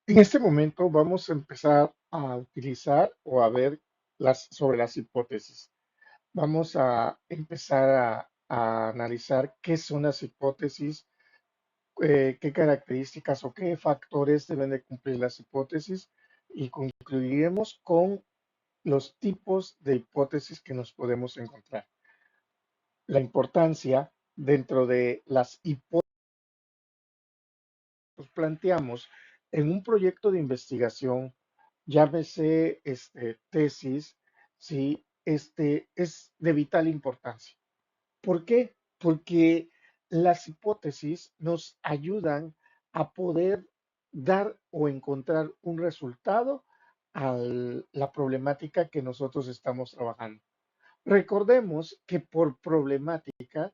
En este momento vamos a empezar a utilizar o a ver sobre las hipótesis. Vamos a empezar a analizar qué son las hipótesis, qué características o qué factores deben de cumplir las hipótesis y concluiremos con los tipos de hipótesis que nos podemos encontrar. La importancia dentro de las hipótesis que planteamos en un proyecto de investigación, llámese tesis, ¿sí? Es de vital importancia. ¿Por qué? Porque las hipótesis nos ayudan a poder dar o encontrar un resultado a la problemática que nosotros estamos trabajando. Recordemos que por problemática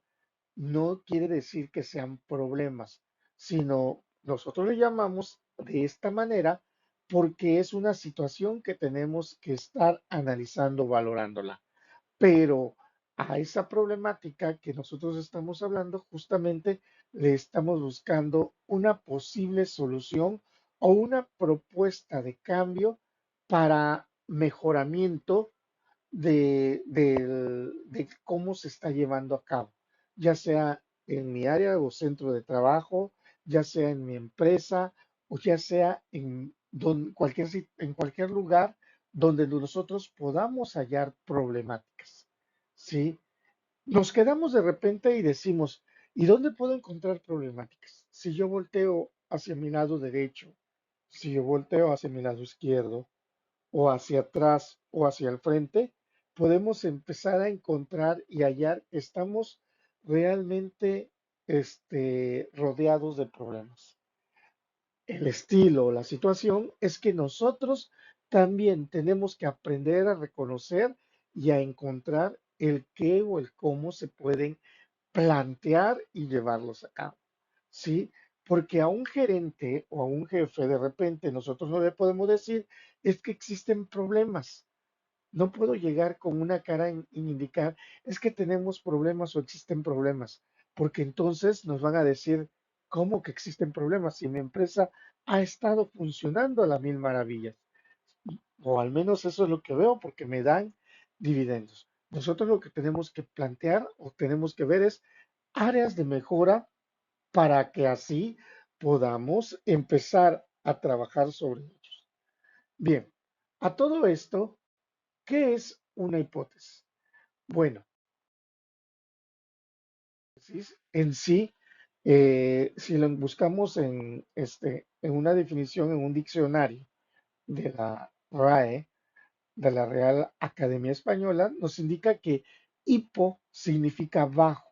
no quiere decir que sean problemas, sino nosotros le llamamos de esta manera porque es una situación que tenemos que estar analizando, valorándola. Pero a esa problemática que nosotros estamos hablando, justamente le estamos buscando una posible solución o una propuesta de cambio para mejoramiento de cómo se está llevando a cabo, ya sea en mi área o centro de trabajo, ya sea en mi empresa o ya sea en cualquier lugar donde nosotros podamos hallar problemáticas. ¿Sí? Nos quedamos de repente y decimos, ¿y dónde puedo encontrar problemáticas? Si yo volteo hacia mi lado derecho, si yo volteo hacia mi lado izquierdo, o hacia atrás o hacia el frente, podemos empezar a encontrar y hallar que estamos realmente rodeados de problemas. El estilo, la situación es que nosotros también tenemos que aprender a reconocer y a encontrar el qué o el cómo se pueden plantear y llevarlos a cabo. ¿Sí? Porque a un gerente o a un jefe de repente nosotros no le podemos decir es que existen problemas. No puedo llegar con una cara en indicar es que tenemos problemas o existen problemas, porque entonces nos van a decir cómo que existen problemas si mi empresa ha estado funcionando a las mil maravillas. O al menos eso es lo que veo porque me dan dividendos. Nosotros lo que tenemos que plantear o tenemos que ver es áreas de mejora para que así podamos empezar a trabajar sobre ellos. Bien, a todo esto, ¿qué es una hipótesis? Bueno, en sí, si lo buscamos en una definición, en un diccionario de la RAE, de la Real Academia Española, nos indica que hipo significa bajo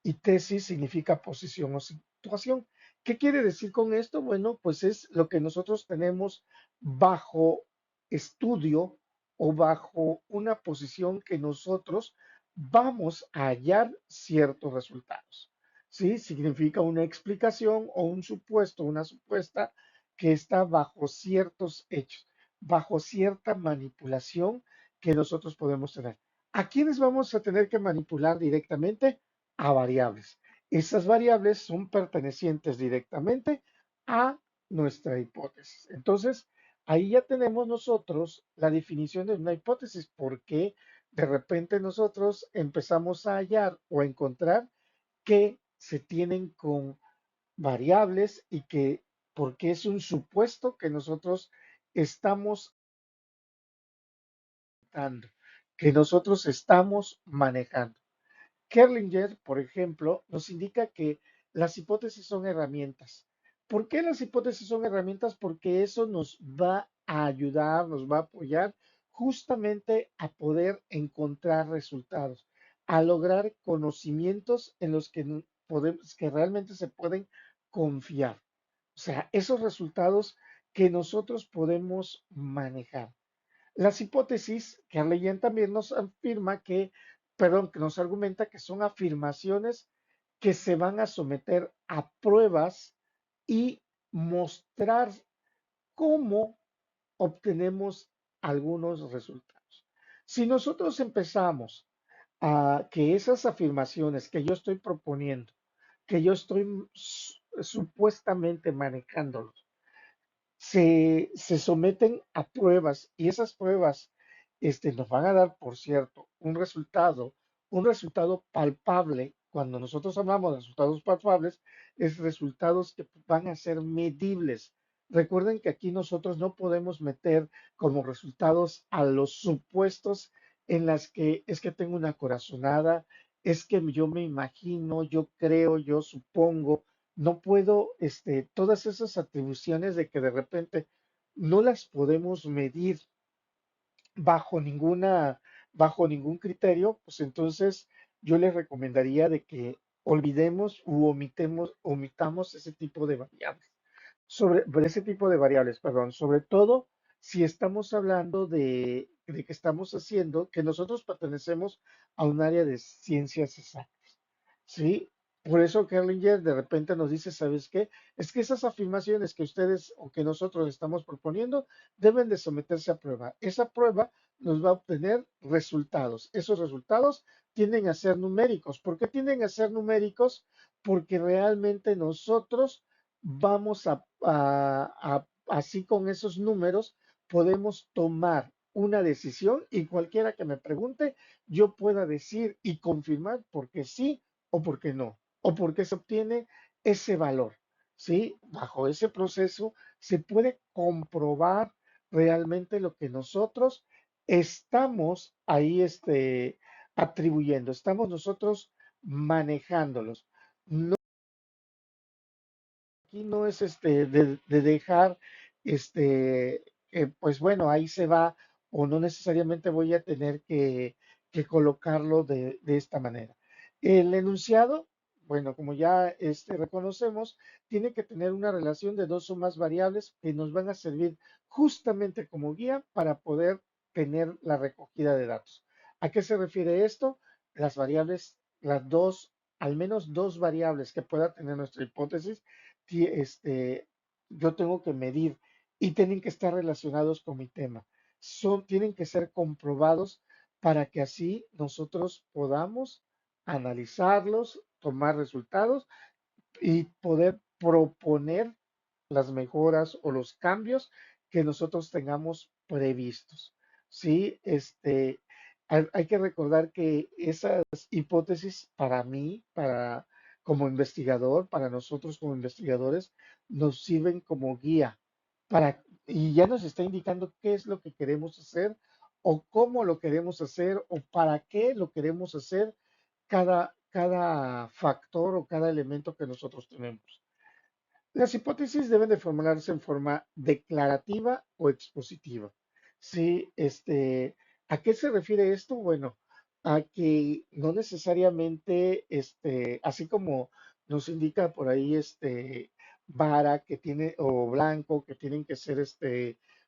y tesis significa posición o situación. ¿Qué quiere decir con esto? Bueno, pues es lo que nosotros tenemos bajo estudio o bajo una posición que nosotros vamos a hallar ciertos resultados. ¿Sí? Significa una explicación o un supuesto, una supuesta que está bajo ciertos hechos, bajo cierta manipulación que nosotros podemos tener. ¿A quiénes vamos a tener que manipular directamente? A variables. Esas variables son pertenecientes directamente a nuestra hipótesis. Entonces, ahí ya tenemos nosotros la definición de una hipótesis, porque de repente nosotros empezamos a hallar o a encontrar que se tienen con variables y que porque es un supuesto que nosotros estamos dando, que nosotros estamos manejando. Kerlinger, por ejemplo, nos indica que las hipótesis son herramientas. ¿Por qué las hipótesis son herramientas? Porque eso nos va a ayudar, nos va a apoyar justamente a poder encontrar resultados, a lograr conocimientos en los que podemos, que realmente se pueden confiar. O sea, esos resultados que nosotros podemos manejar. Las hipótesis, que Arleyen también nos afirma que, perdón, que nos argumenta que son afirmaciones que se van a someter a pruebas y mostrar cómo obtenemos algunos resultados. Si nosotros empezamos a que esas afirmaciones que yo estoy proponiendo, que yo estoy supuestamente manejándolos, se someten a pruebas y esas pruebas nos van a dar, por cierto, un resultado palpable. Cuando nosotros hablamos de resultados palpables, es resultados que van a ser medibles. Recuerden que aquí nosotros no podemos meter como resultados a los supuestos en las que es que tengo una corazonada, es que yo me imagino, yo creo, yo supongo. No puedo, todas esas atribuciones de que de repente no las podemos medir bajo bajo ningún criterio, pues entonces yo les recomendaría de que olvidemos u omitamos ese tipo de variables. De ese tipo de variables, perdón, sobre todo si estamos hablando de que estamos haciendo, que nosotros pertenecemos a un área de ciencias exactas. Sí, por eso Kerlinger de repente nos dice, ¿sabes qué? Es que esas afirmaciones que ustedes o que nosotros estamos proponiendo deben de someterse a prueba. Esa prueba nos va a obtener resultados. Esos resultados tienden a ser numéricos. ¿Por qué tienden a ser numéricos? Porque realmente nosotros vamos así con esos números, podemos tomar una decisión y cualquiera que me pregunte, yo pueda decir y confirmar porque sí o por qué no, o por qué se obtiene ese valor. ¿Sí? Bajo ese proceso se puede comprobar realmente lo que nosotros estamos ahí atribuyendo, estamos nosotros manejándolos. Aquí no es de dejar, pues bueno, ahí se va, o no necesariamente voy a tener que colocarlo de esta manera. El enunciado, bueno, como ya reconocemos, tiene que tener una relación de dos o más variables que nos van a servir justamente como guía para poder tener la recogida de datos. ¿A qué se refiere esto? Las variables, las dos, al menos dos variables que pueda tener nuestra hipótesis yo tengo que medir y tienen que estar relacionados con mi tema. Tienen que ser comprobados para que así nosotros podamos analizarlos, tomar resultados y poder proponer las mejoras o los cambios que nosotros tengamos previstos. Sí, hay que recordar que esas hipótesis para mí, como investigador, para nosotros como investigadores, nos sirven como guía y ya nos está indicando qué es lo que queremos hacer o cómo lo queremos hacer o para qué lo queremos hacer cada factor o cada elemento que nosotros tenemos. Las hipótesis deben de formularse en forma declarativa o expositiva. Sí, ¿a qué se refiere esto? Bueno, a que no necesariamente, así como nos indica por ahí, vara que tiene, o blanco, que tienen que ser,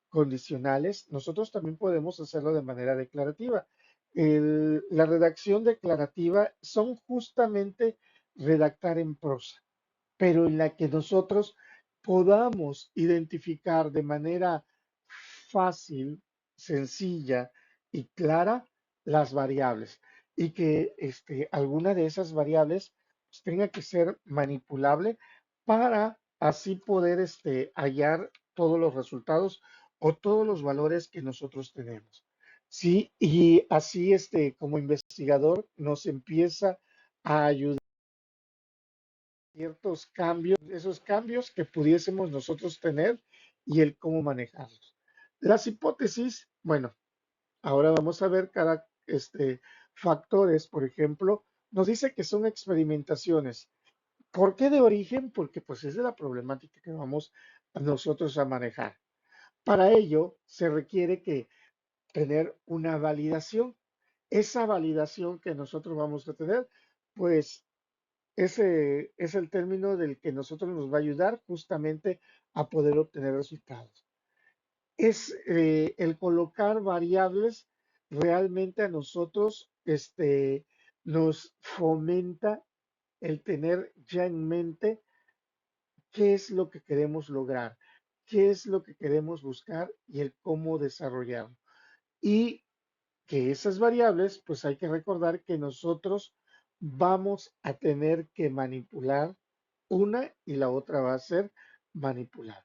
condicionales, nosotros también podemos hacerlo de manera declarativa. La redacción declarativa son justamente redactar en prosa, pero en la que nosotros podamos identificar de manera fácil, sencilla y clara las variables y que alguna de esas variables pues, tenga que ser manipulable para así poder hallar todos los resultados o todos los valores que nosotros tenemos. Sí, y así como investigador nos empieza a ayudar ciertos cambios, esos cambios que pudiésemos nosotros tener y el cómo manejarlos. Las hipótesis, bueno, ahora vamos a ver cada factores, por ejemplo, nos dice que son experimentaciones. ¿Por qué de origen? Porque pues es de la problemática que vamos nosotros a manejar. Para ello se requiere que tener una validación. Esa validación que nosotros vamos a tener, pues ese es el término del que nosotros nos va a ayudar justamente a poder obtener resultados. Es el colocar variables realmente a nosotros nos fomenta el tener ya en mente qué es lo que queremos lograr, qué es lo que queremos buscar y el cómo desarrollarlo. Y que esas variables, pues hay que recordar que nosotros vamos a tener que manipular una y la otra va a ser manipular.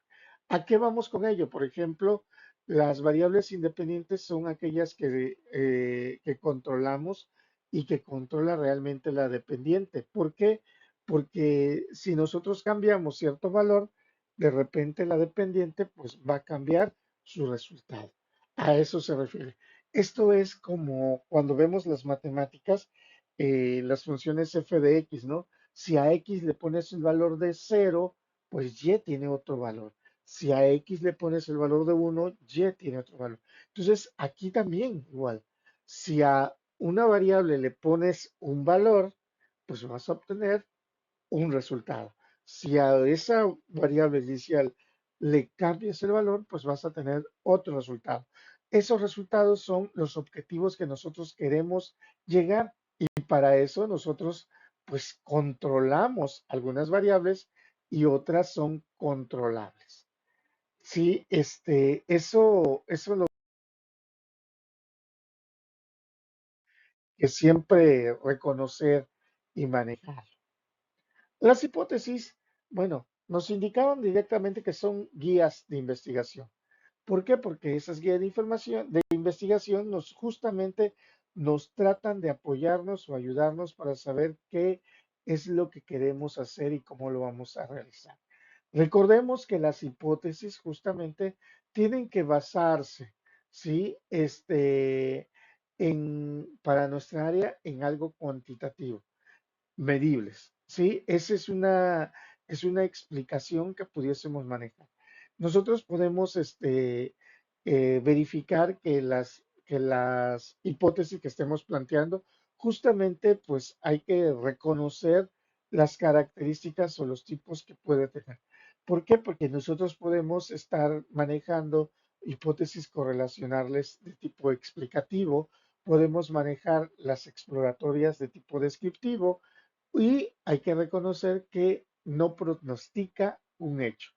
¿A qué vamos con ello? Por ejemplo, las variables independientes son aquellas que controlamos y que controla realmente la dependiente. ¿Por qué? Porque si nosotros cambiamos cierto valor, de repente la dependiente pues va a cambiar su resultado. A eso se refiere. Esto es como cuando vemos las matemáticas, las funciones f de x, ¿no? Si a x le pones el valor de cero, pues y tiene otro valor. Si a X le pones el valor de uno, Y tiene otro valor. Entonces, aquí también igual. Si a una variable le pones un valor, pues vas a obtener un resultado. Si a esa variable inicial le cambias el valor, pues vas a tener otro resultado. Esos resultados son los objetivos que nosotros queremos llegar y para eso nosotros pues controlamos algunas variables y otras son controlables. Sí, eso es lo que siempre reconocer y manejar. Las hipótesis, bueno, nos indicaban directamente que son guías de investigación. ¿Por qué? Porque esas guías de información, de investigación, nos justamente nos tratan de apoyarnos o ayudarnos para saber qué es lo que queremos hacer y cómo lo vamos a realizar. Recordemos que las hipótesis justamente tienen que basarse, ¿sí? Para nuestra área en algo cuantitativo medibles, ¿sí? Esa es una explicación que pudiésemos manejar. Nosotros podemos verificar que las hipótesis que estemos planteando, justamente pues hay que reconocer las características o los tipos que puede tener. ¿Por qué? Porque nosotros podemos estar manejando hipótesis correlacionales de tipo explicativo, podemos manejar las exploratorias de tipo descriptivo, y hay que reconocer que no prognostica un hecho.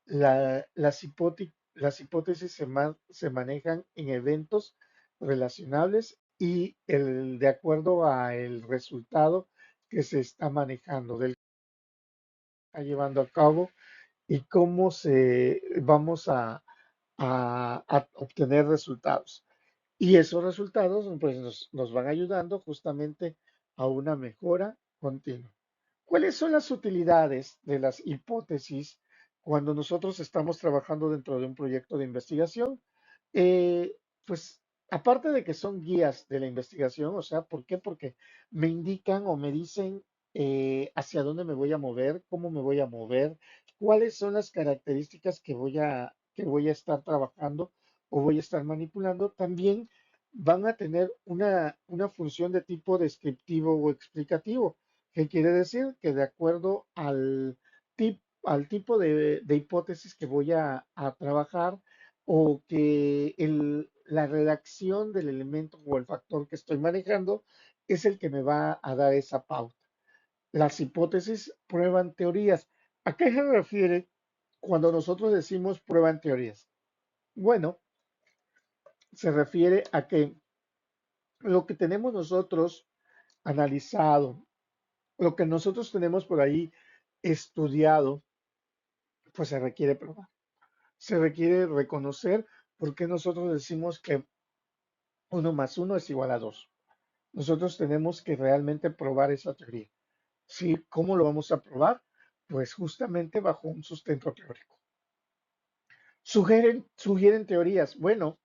Las hipótesis se manejan en eventos relacionables y de acuerdo a el resultado que se está manejando, del que está llevando a cabo y cómo vamos a obtener resultados. Y esos resultados pues, nos van ayudando justamente a una mejora continua. ¿Cuáles son las utilidades de las hipótesis cuando nosotros estamos trabajando dentro de un proyecto de investigación? Eh, pues aparte de que son guías de la investigación, o sea, ¿por qué? Porque me indican o me dicen hacia dónde me voy a mover, cómo me voy a mover, cuáles son las características que voy a estar trabajando o voy a estar manipulando. También van a tener una función de tipo descriptivo o explicativo. ¿Qué quiere decir? Que de acuerdo al tipo de hipótesis que voy a trabajar o que la redacción del elemento o el factor que estoy manejando es el que me va a dar esa pauta. Las hipótesis prueban teorías. ¿A qué se refiere cuando nosotros decimos prueban teorías? Bueno, se refiere a que lo que tenemos nosotros analizado, lo que nosotros tenemos por ahí estudiado, pues se requiere probar. Se requiere reconocer por qué nosotros decimos que uno más uno es igual a dos. Nosotros tenemos que realmente probar esa teoría. ¿Sí? ¿Cómo lo vamos a probar? Pues justamente bajo un sustento teórico. Sugieren teorías. Bueno,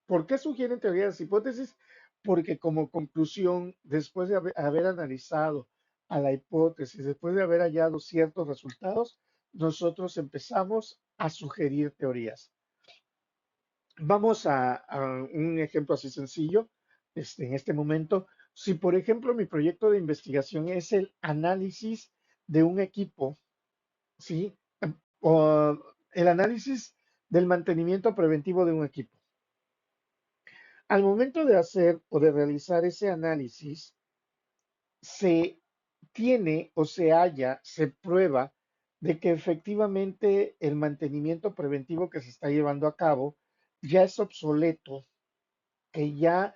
¿por qué sugieren teorías, hipótesis? Porque como conclusión, después de haber analizado a la hipótesis, después de haber hallado ciertos resultados, nosotros empezamos a sugerir teorías. Vamos a un ejemplo así sencillo, en este momento. Si, por ejemplo, mi proyecto de investigación es el análisis de un equipo, ¿sí? O el análisis del mantenimiento preventivo de un equipo. Al momento de hacer o de realizar ese análisis, se tiene o se halla, se prueba de que efectivamente el mantenimiento preventivo que se está llevando a cabo ya es obsoleto, que ya,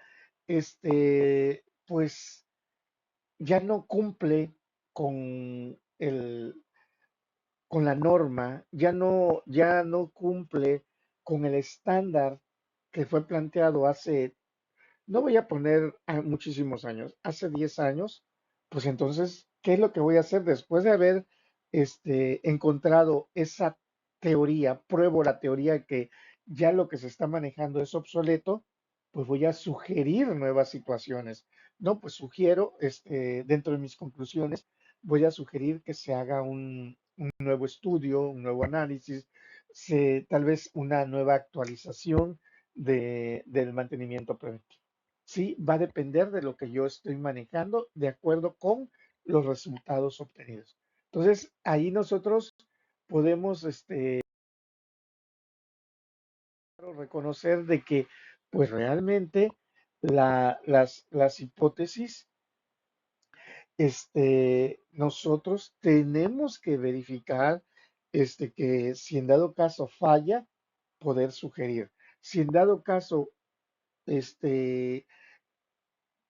pues, ya no cumple con con la norma, ya no cumple con el estándar que fue planteado hace, no voy a poner a muchísimos años, hace 10 años, pues entonces, ¿qué es lo que voy a hacer después de haber encontrado esa teoría? Pruebo la teoría que ya lo que se está manejando es obsoleto, pues voy a sugerir nuevas situaciones. No, pues sugiero, dentro de mis conclusiones, voy a sugerir que se haga un nuevo estudio, un nuevo análisis, tal vez una nueva actualización del mantenimiento preventivo. Sí, va a depender de lo que yo estoy manejando de acuerdo con los resultados obtenidos. Entonces, ahí nosotros podemos reconocer de que, pues realmente las hipótesis, nosotros tenemos que verificar que si en dado caso falla, poder sugerir. Si en dado caso, este,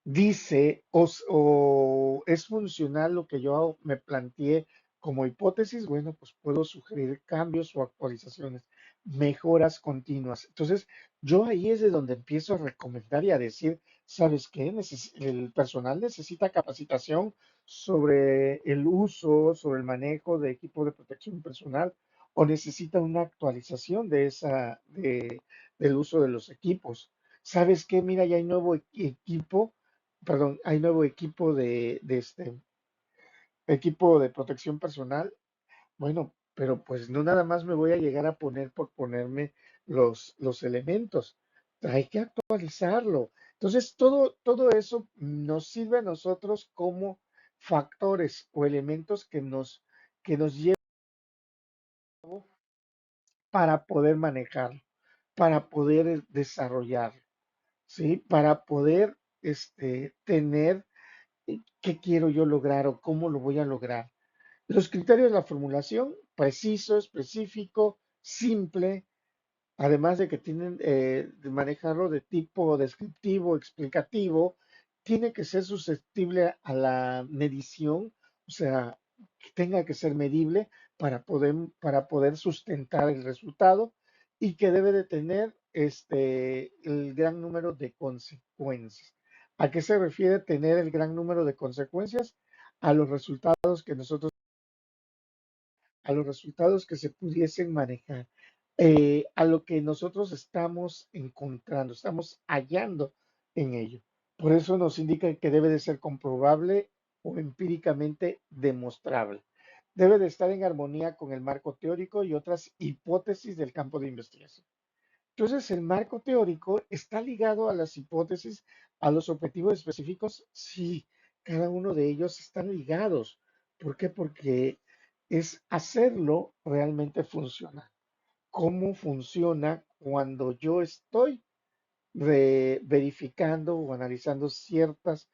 dice o es funcional lo que yo me planteé como hipótesis, bueno, pues puedo sugerir cambios o actualizaciones, mejoras continuas. Entonces, yo ahí es de donde empiezo a recomendar y a decir, ¿sabes qué? El personal necesita capacitación sobre el uso, sobre el manejo de equipo de protección personal o necesita una actualización del uso de los equipos. ¿Sabes qué? Mira, ya hay nuevo equipo, perdón, hay nuevo equipo de equipo de protección personal. Bueno, pero pues no nada más me voy a llegar a poner por ponerme los elementos. Hay que actualizarlo. Entonces, todo eso nos sirve a nosotros como factores o elementos que nos llevan para poder manejar, para poder desarrollar, ¿sí? Para poder tener qué quiero yo lograr o cómo lo voy a lograr. Los criterios de la formulación, preciso, específico, simple, además de que tienen de manejarlo de tipo descriptivo, explicativo, tiene que ser susceptible a la medición, o sea, que tenga que ser medible para poder sustentar el resultado y que debe de tener el gran número de consecuencias. ¿A qué se refiere tener el gran número de consecuencias? A los resultados que nosotros a los resultados que se pudiesen manejar, a lo que nosotros estamos encontrando, estamos hallando en ello. Por eso nos indica que debe de ser comprobable o empíricamente demostrable. Debe de estar en armonía con el marco teórico y otras hipótesis del campo de investigación. Entonces, el marco teórico está ligado a las hipótesis, a los objetivos específicos. Sí, cada uno de ellos están ligados. ¿Por qué? Porque es hacerlo realmente funciona. ¿Cómo funciona cuando yo estoy verificando o analizando ciertos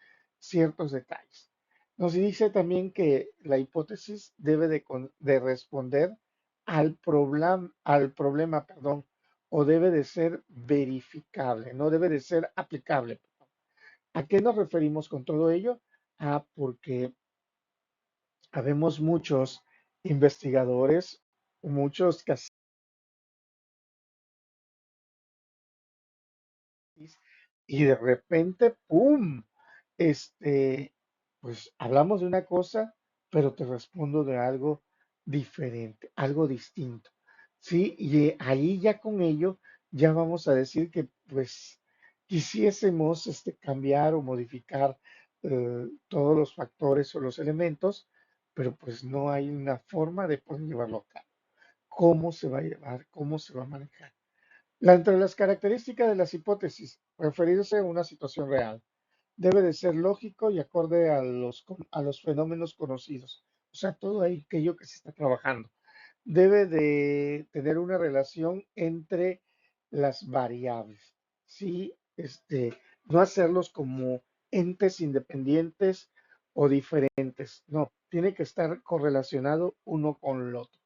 detalles? Nos dice también que la hipótesis debe de responder al problema, perdón, o debe de ser verificable, no debe de ser aplicable. ¿A qué nos referimos con todo ello? Porque habemos muchos investigadores, muchos que y de repente, ¡pum! Este, pues hablamos de una cosa, pero te respondo de algo diferente, algo distinto, ¿sí? Y ahí ya con ello, ya vamos a decir que pues quisiésemos cambiar o modificar todos los factores o los elementos, pero pues no hay una forma de poder llevarlo a cabo. ¿Cómo se va a llevar? ¿Cómo se va a manejar? Entre las características de las hipótesis, referirse a una situación real. Debe de ser lógico y acorde a los fenómenos conocidos. O sea, todo aquello que se está trabajando. Debe de tener una relación entre las variables. Sí, no hacerlos como entes independientes o diferentes. No, tiene que estar correlacionado uno con el otro.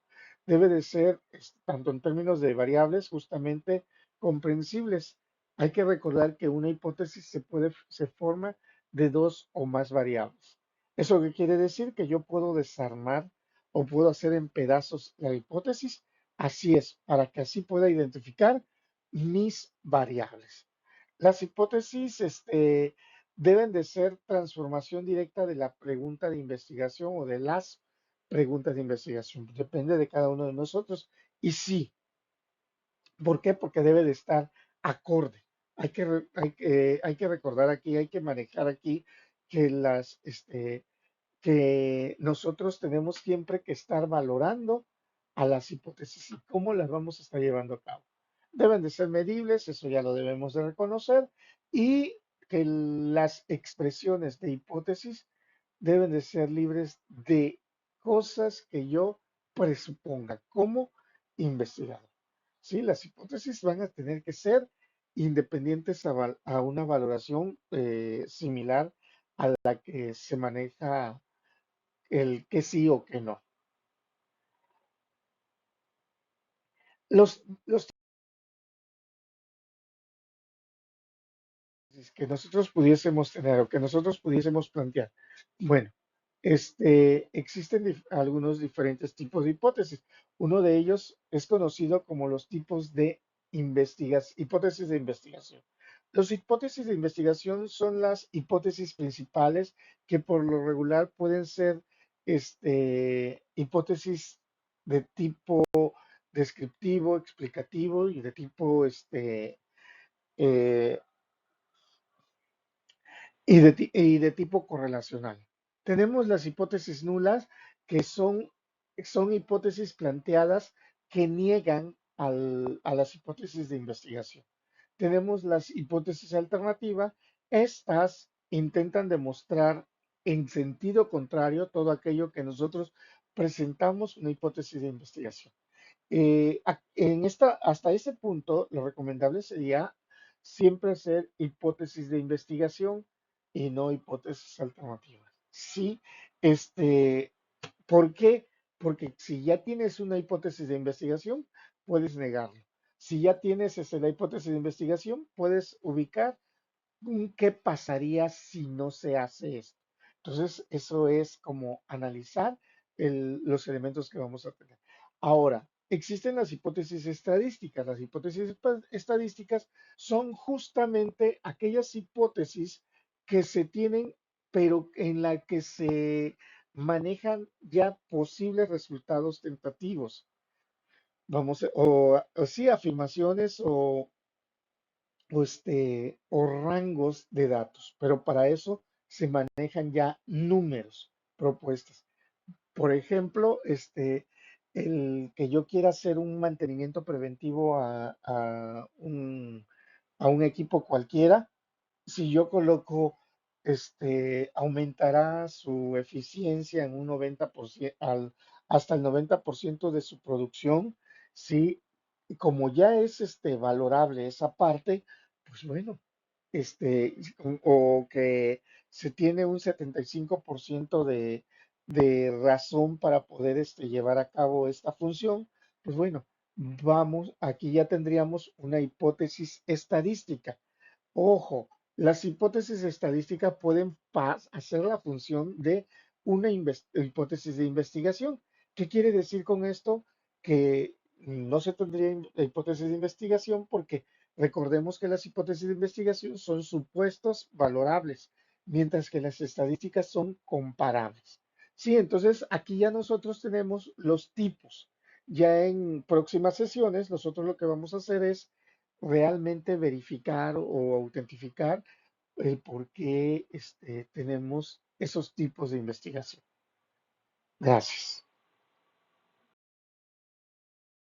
Debe de ser, tanto en términos de variables, justamente comprensibles. Hay que recordar que una hipótesis se forma de dos o más variables. ¿Eso qué quiere decir? Que yo puedo desarmar o puedo hacer en pedazos la hipótesis. Así es, para que así pueda identificar mis variables. Las hipótesis, deben de ser transformación directa de la pregunta de investigación o de las preguntas de investigación. Depende de cada uno de nosotros. Y sí, ¿por qué? Porque debe de estar acorde. Hay que recordar aquí, hay que manejar aquí que que nosotros tenemos siempre que estar valorando a las hipótesis y cómo las vamos a estar llevando a cabo. Deben de ser medibles, eso ya lo debemos de reconocer, y que las expresiones de hipótesis deben de ser libres de cosas que yo presuponga como investigador. ¿Sí? Las hipótesis van a tener que ser independientes a una valoración similar a la que se maneja el que sí o que no. Los que nosotros pudiésemos tener o que nosotros pudiésemos plantear. Bueno, existen algunos diferentes tipos de hipótesis. Uno de ellos es conocido como los tipos de hipótesis de investigación. Las hipótesis de investigación son las hipótesis principales que por lo regular pueden ser hipótesis de tipo descriptivo, explicativo y de tipo eh, y de tipo correlacional. Tenemos las hipótesis nulas, que son hipótesis planteadas que niegan a las hipótesis de investigación. Tenemos las hipótesis alternativas, estas intentan demostrar en sentido contrario todo aquello que nosotros presentamos una hipótesis de investigación. Hasta ese punto, lo recomendable sería siempre hacer hipótesis de investigación y no hipótesis alternativas. Sí, este, ¿por qué? Porque si ya tienes una hipótesis de investigación, puedes negarlo. Si ya tienes la hipótesis de investigación, puedes ubicar qué pasaría si no se hace esto. Entonces, eso es como analizar los elementos que vamos a tener. Ahora, existen las hipótesis estadísticas. Las hipótesis estadísticas son justamente aquellas hipótesis que se tienen, pero en la que se manejan ya posibles resultados tentativos. O sí, afirmaciones o rangos de datos, pero para eso se manejan ya números, propuestas. Por ejemplo, el que yo quiera hacer un mantenimiento preventivo a un equipo cualquiera, si yo coloco, aumentará su eficiencia en un 90%, hasta el 90% de su producción, sí, y como ya es valorable esa parte, pues bueno, o que se tiene un 75% de razón para poder llevar a cabo esta función, pues bueno, aquí ya tendríamos una hipótesis estadística. Ojo, las hipótesis estadísticas pueden hacer la función de una hipótesis de investigación. ¿Qué quiere decir con esto? Que no se tendría hipótesis de investigación porque recordemos que las hipótesis de investigación son supuestos valorables, mientras que las estadísticas son comparables. Sí, entonces aquí ya nosotros tenemos los tipos. Ya en próximas sesiones, nosotros lo que vamos a hacer es realmente verificar o autentificar el por qué tenemos esos tipos de investigación. Gracias.